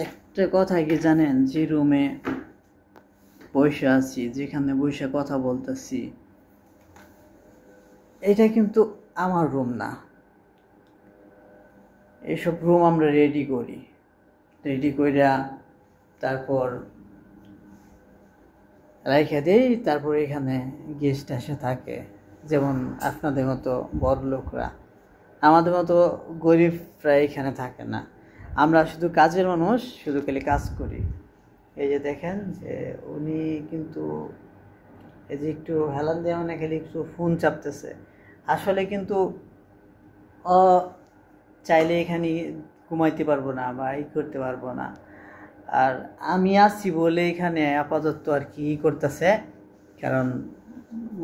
একটা কথা কি জানেন, যে রুমে বসে আছি, যেখানে বসে কথা বলতেছি, এটা কিন্তু আমার রুম না। এইসব রুম আমরা রেডি করি, রেডি কইরা তারপর রাইখা দেই, তারপর এখানে গেস্ট এসে থাকে। যেমন আপনাদের মতো বড় লোকরা, আমাদের মতো গরিবরা এখানে থাকে না। আমরা শুধু কাজের মানুষ, শুধু খালি কাজ করি। এই যে দেখেন যে উনি কিন্তু এই যে একটু হেলান দিয়ে মানে খালি একটু ফোন চাপতেছে। আসলে কিন্তু চাইলে এখানে ঘুমাইতে পারবো না বা ই করতে পারবো না। আর আমি আছি বলে এখানে আপাতত আর কি করতেছে, কারণ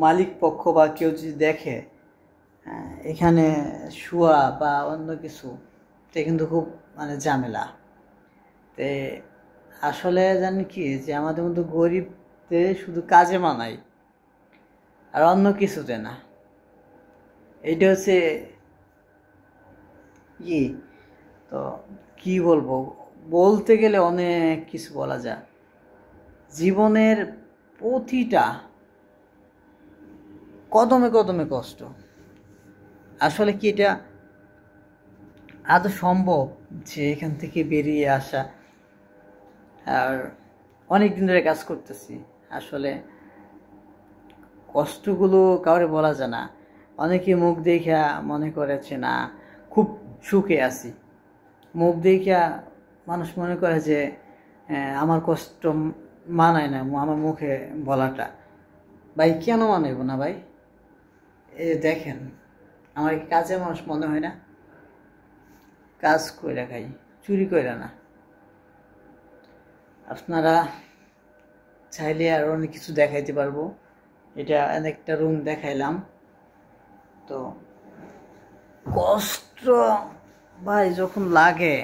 মালিক পক্ষ বা কেউ যদি দেখে এখানে শোয়া বা অন্য কিছু, তো কিন্তু খুব মানে ঝামেলা। তে আসলে জানি কি, যে আমাদের মতো গরিবদের শুধু কাজে মানাই, আর অন্য কিছুতে না। এইটা হচ্ছে কি, তো কি বলবো, বলতে গেলে অনেক কিছু বলা যায়। জীবনের প্রতিটা কদমে কদমে কষ্ট। আসলে কি এটা আদৌ সম্ভব যে এখান থেকে বেরিয়ে আসা? আর অনেক দিন ধরে কাজ করতেছি, আসলে কষ্টগুলো কাউরে বলা যায় না। অনেকে মুখ দেখা মনে করেছে না খুব সুখে আছি, মুখ দেখা মানুষ মনে করে যে আমার কষ্ট মানায় না আমার মুখে বলাটা। ভাই কেন মানাইব না ভাই? এই দেখেন, আমার কি কাজের মানুষ মনে হয় না? কাজ কইরা খাই, চুরি কইরা না। আপনারা চাইলে আর অনেক কিছু দেখাইতে পারবো। এটা অনেকটা রুম দেখাইলাম। তো কষ্ট ভাই যখন লাগে,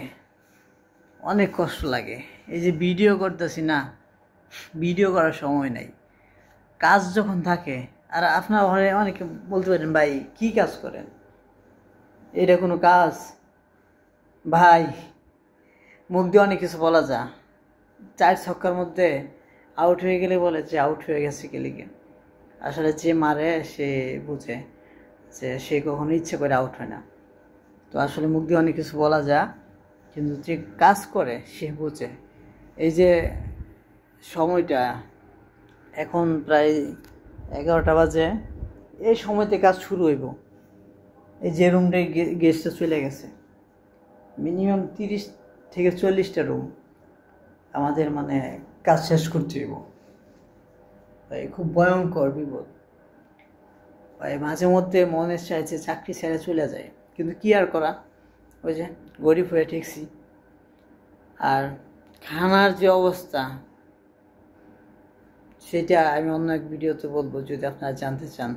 অনেক কষ্ট লাগে। এই যে ভিডিও করতেছি না, ভিডিও করার সময় নাই। কাজ যখন থাকে, আর আপনার অনেকে বলতে পারেন ভাই কি কাজ করেন, এটা কোনো কাজ? ভাই মুখ দিয়ে অনেক কিছু বলা যায়। 4 ছক্কার মধ্যে আউট হয়ে গেলে বলে যে আউট হয়ে গেছে লিগে। আসলে যে মারে সে বুঝে যে সে কখনো ইচ্ছে করে আউট হয় না। তো আসলে মুখ দিয়ে অনেক কিছু বলা যায়, কিন্তু যে কাজ করে সে বুঝে। এই যে সময়টা এখন প্রায় 11টা বাজে, এই সময়তে কাজ শুরু হইব। এই যে রুমটায় গেস্টটা চলে গেছে, মিনিমাম 30 থেকে 40টা রুম আমাদের মানে কাজ শেষ করতে হইব। ভাই খুব ভয়ঙ্কর বিপদ ভাই। মাঝে মধ্যে মনে চাইছে চাকরি ছেড়ে চলে যায়, কিন্তু কি আর করা, ওই যে গরিব হয়ে ঠেকছি। আর খানার যে অবস্থা, সেটা আমি অন্য এক ভিডিওতে বলবো যদি আপনারা জানতে চান।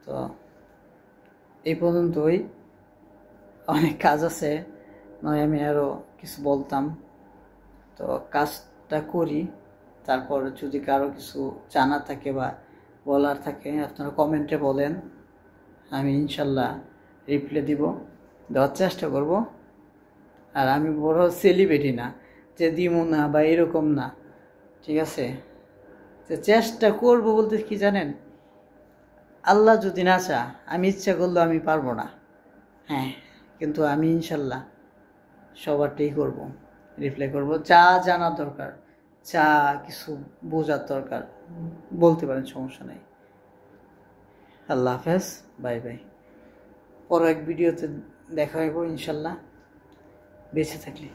তো এই পর্যন্তই, অনেক কাজ আছে, নয় আমি আরও কিছু বলতাম। তো কাজটা করি, তারপর যদি কারো কিছু জানার থাকে বা বলার থাকে আপনারা কমেন্টে বলেন, আমি ইনশাল্লাহ রিপ্লাই দেওয়ার চেষ্টা করব। আর আমি বড় সেলিব্রিটি না যে দিব না বা এরকম না, ঠিক আছে? যে চেষ্টা করব বলতে কি জানেন, আল্লাহ যদি না চা, আমি ইচ্ছা করলেও আমি পারবো না। হ্যাঁ, কিন্তু আমি ইনশাল্লাহ সবারটাই করব, রিপ্লাই করব। যা জানার দরকার, যা কিছু বোঝার দরকার বলতে পারেন, সমস্যা নেই। আল্লাহ হাফেজ, বাই বাই। পরে এক ভিডিওতে দেখা হইব ইনশাল্লাহ, বেঁচে থাকলে।